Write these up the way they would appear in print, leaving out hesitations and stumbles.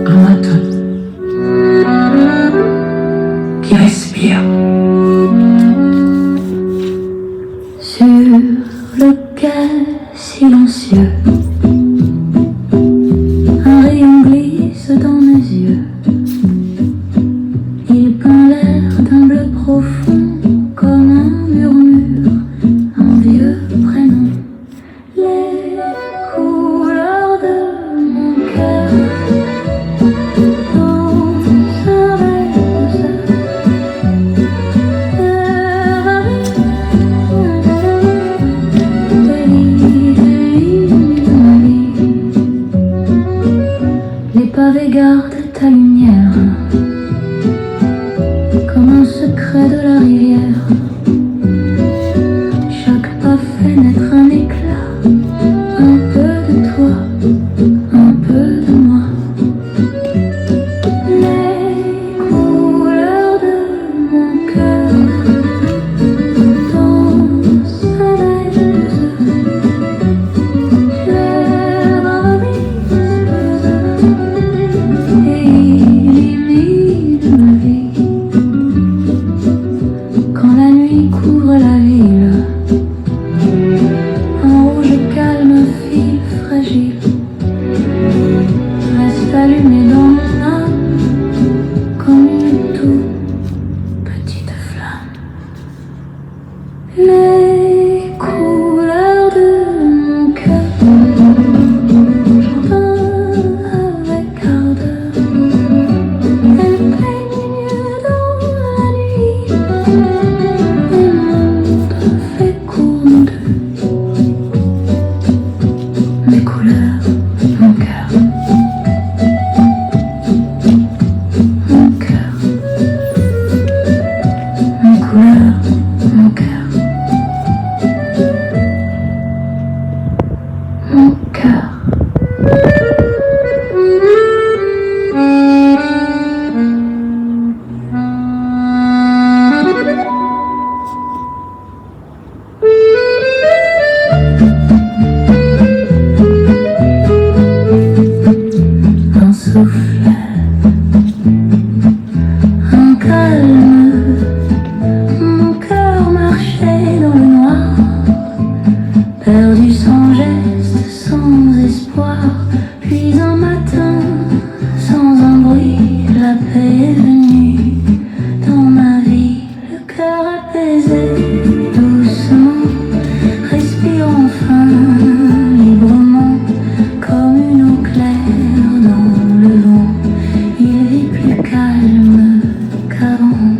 un matin qui respire. Sur le quai silencieux, un rayon glisse dans mes yeux. Il peint l'air d'un bleu profond comme un murmure, un vieux prénom. Les couleurs de mon cœur dansent avec les pavés gardent ta lumière comme un secret de la rivière. Chaque pas fait naître un éclat, un peu de toi, un peu de moi. Les couleurs de mon cœur dansent avec et illuminent ma vie. Quand la nuit couvre la ville, un rouge calme fil fragile reste allumé dans mon âme comme une toute petite flamme. Les couleurs de mon cœur, j'entends avec ardeur. Elles plaignent dans la nuit, le monde fait court nous deux. Mes couleurs, mon cœur, mon cœur, mes couleurs, mon cœur, mon cœur. Un souffle, un calme, mon cœur marchait dans le noir, perdu sans geste, sans espoir. Puis un matin, sans un bruit, la paix est venue dans ma vie. Le cœur apaisé, doucement, respire enfin librement, comme une eau claire dans le vent. Il vit plus calme qu'avant.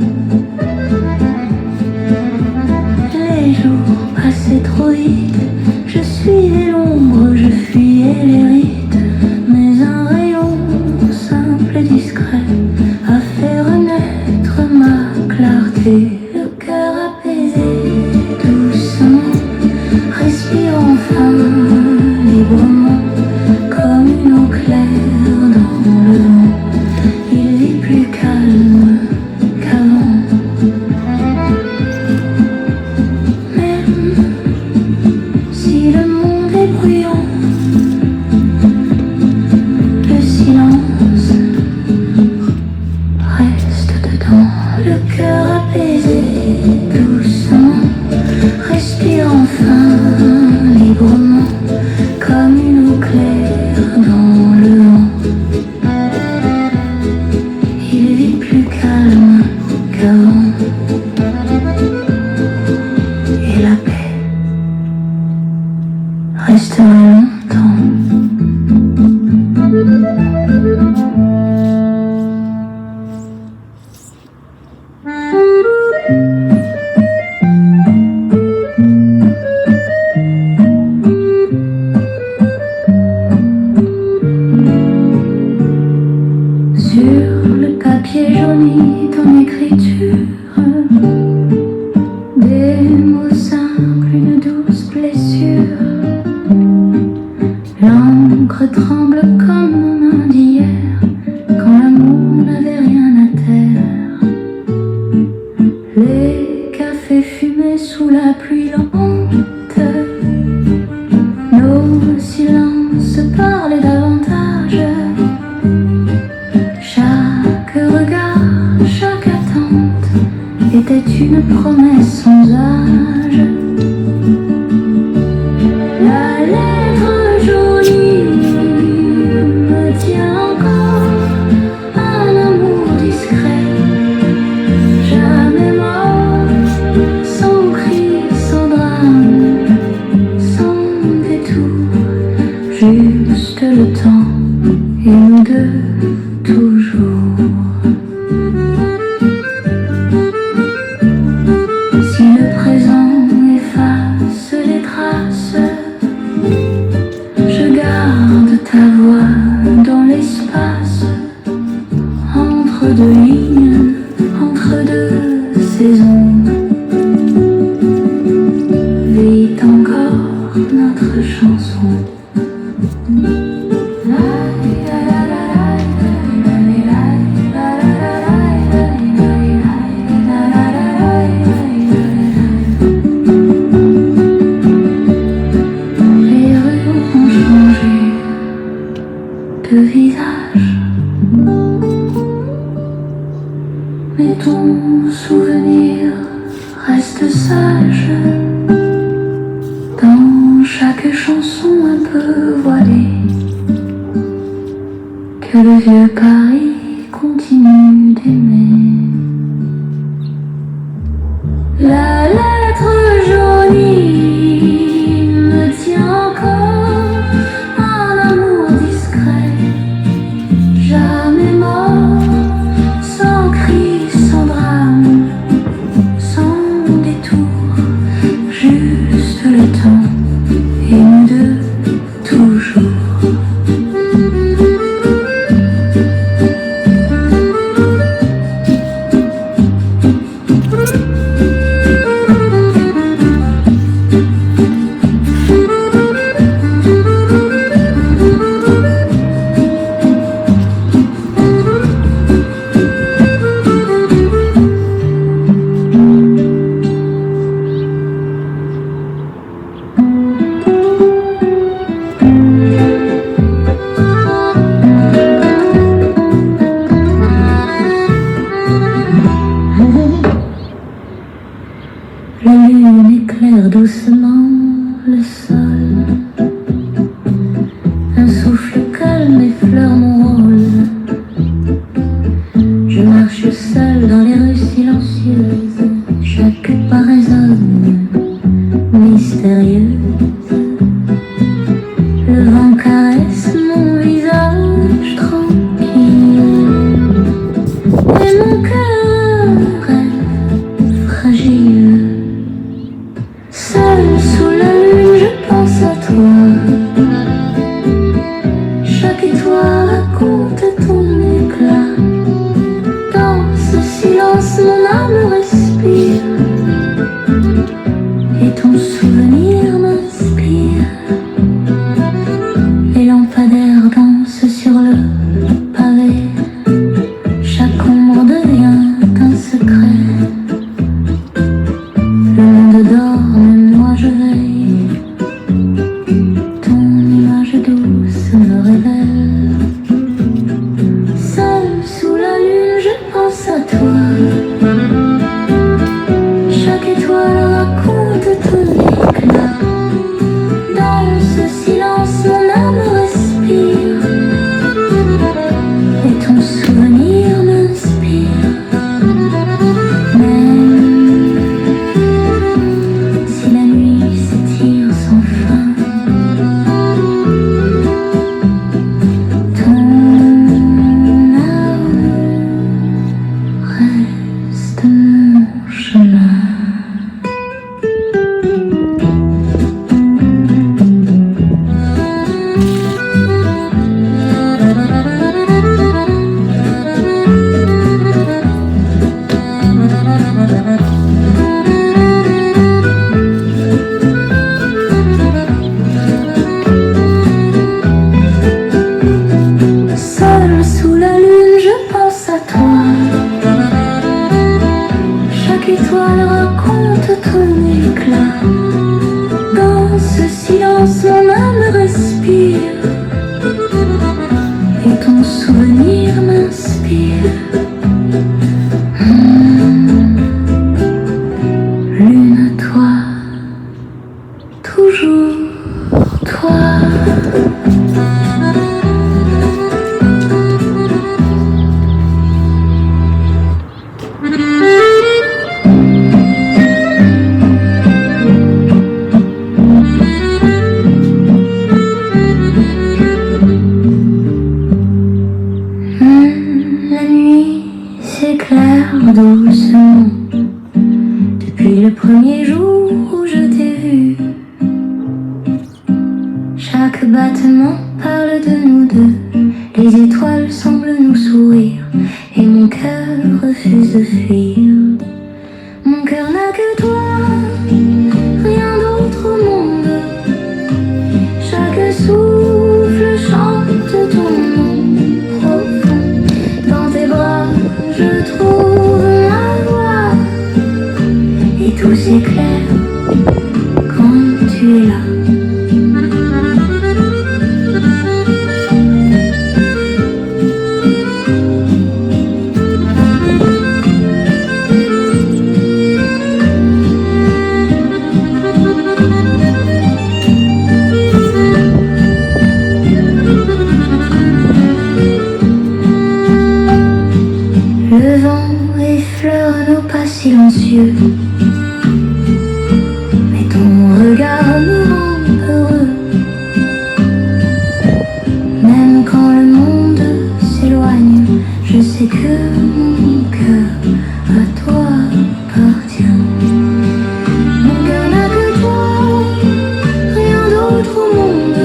Les jours passaient trop vite, je suivais l'ombre, je fuyais les rides. Mais un rayon simple et discret a fait renaître ma clarté. Le cœur apaisé, doucement, respire enfin librement, comme une eau claire dans le vent. Il vit plus calme qu'avant. Même si le monde est bruyant, le silence reste dedans. Le cœur apaisé, doucement, respire enfin librement, comme une eau claire dans le vent. Il vit plus calme qu'avant. Et la paix restera longtemps. Sur le papier jauni, ton écriture, des mots simples, une douce blessure. L'encre tremble comme mon main d'hier, était une promesse sans âge. La lettre jaunie me tient encore, un amour discret, jamais mort, sans cri, sans drame, sans détour, juste le temps et nous deux toujours. Si le présent efface les traces, je garde ta voix dans l'espace, entre deux lignes, entre deux saisons. Vit encore notre chanson. De visage, mais ton souvenir reste sage dans chaque chanson un peu voilée, que le vieux Paris continue d'aimer. La lettre jaunie me tient encore, un amour discret, jamais mort, sans cri, sans drame, sans détour, juste le temps et nous deux toujours. La lune éclaire doucement le sol, un souffle calme effleure mon rôle. Je marche seule dans les rues silencieuses, chaque pas résonne, mystérieuse. Le vent caresse mon visage tranquille, et mon cœur rêve fragile. Seule sous la lune, je pense à toi. Chaque étoile raconte ton éclat. Dans ce silence, mon âme respire, et ton souvenir m'inspire. Les lampadaires dansent sur le pavé, chaque ombre devient un secret. Le monde dort, mais moi je veille, ton image douce me révèle. Seule sous la lune, je pense à toi. doucement. Depuis le premier jour où je t'ai vu, chaque battement parle de nous deux. Les étoiles semblent nous sourire et mon cœur refuse de fuir. Mon cœur n'a que toi, rien d'autre au monde. Chaque souffle chante ton nom profond. Dans tes bras, je trouve ma voix. Et tout s'éclaire quand tu es là. Le vent effleure nos pas silencieux, mais ton regard nous rend heureux. Même quand le monde s'éloigne, je sais que mon cœur à toi appartient. Mon cœur n'a que toi, rien d'autre au monde.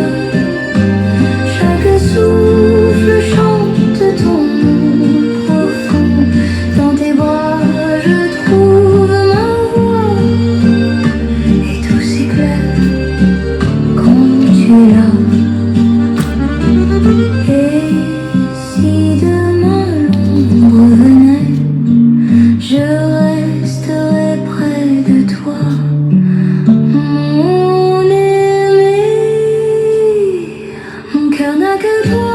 Chaque souffle chante ton nom. Dans tes bras, je trouve ma voix. Et tout s'éclaire quand tu es là. Et si demain l'ombre venait, je resterai près de toi, mon aimé. Mon cœur n'a que toi,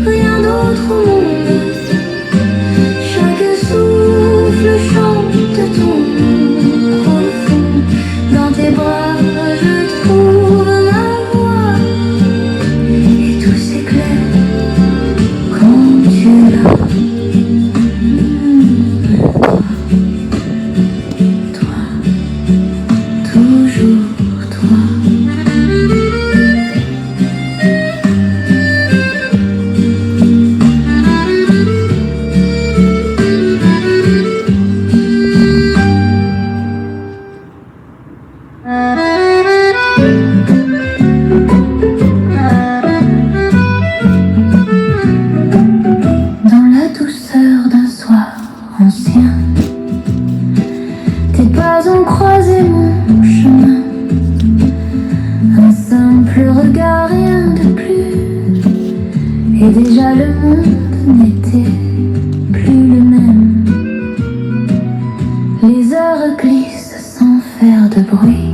rien d'autre au monde. Souffle chante ton nom profond. Dans tes bras, je trouve ma voix. Et tout s'éclaire quand tu es là. Toi, toujours toi. Dans la douceur d'un soir ancien, tes pas ont croisé mon chemin. Un simple regard, rien de plus, et déjà le monde n'était plus le même. Les heures glissent sans faire de bruit,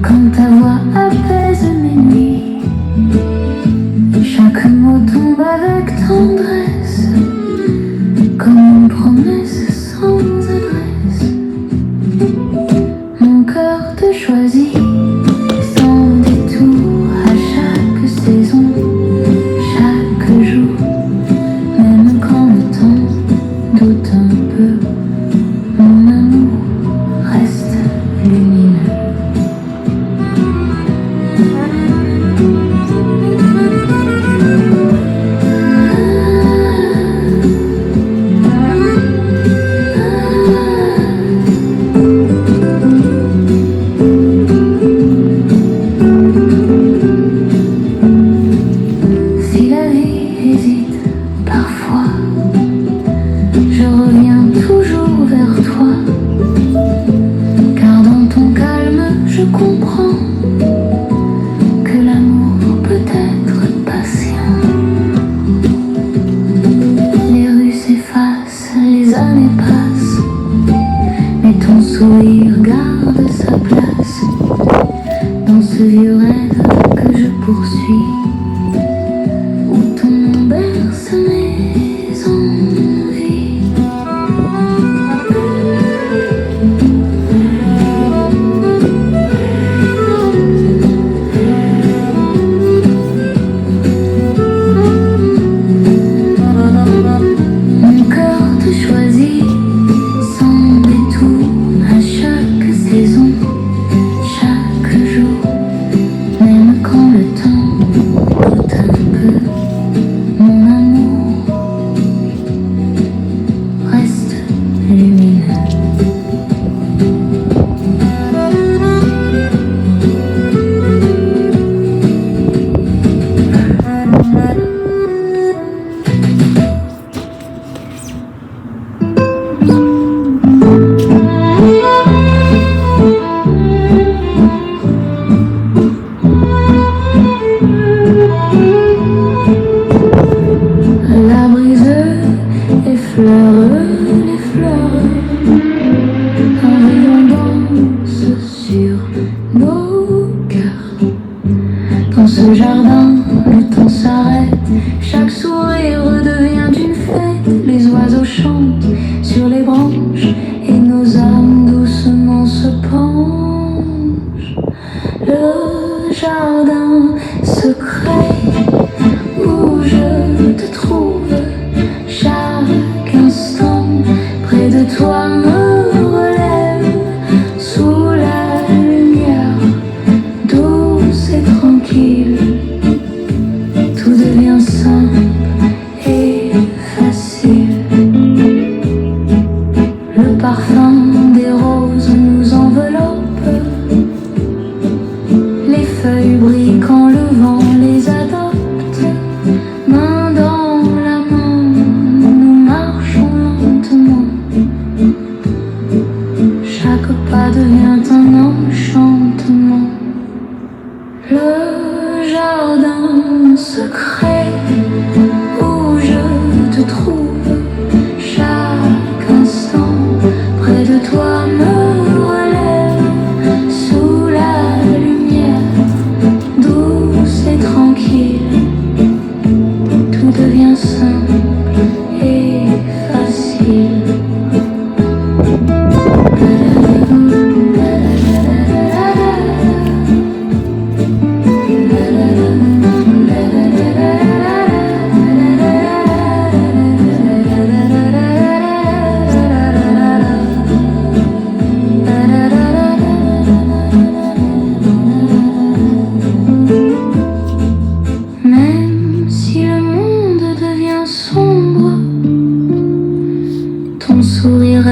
quand ta voix apaise mes nuits. Chaque mot tombe avec tendresse, comme une promesse sans adresse. Mon cœur te choisit sans détour à chaque saison, chaque jour. Même quand le temps doute un peu, mon amour reste lumineux.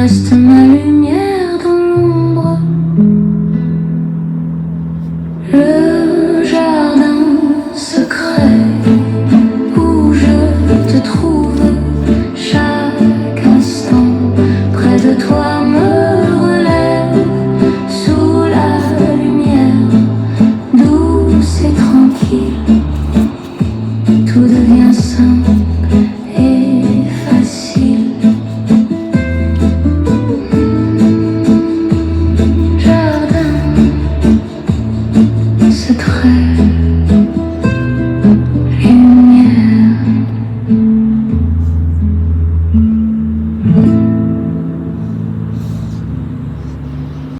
reste ma lumière.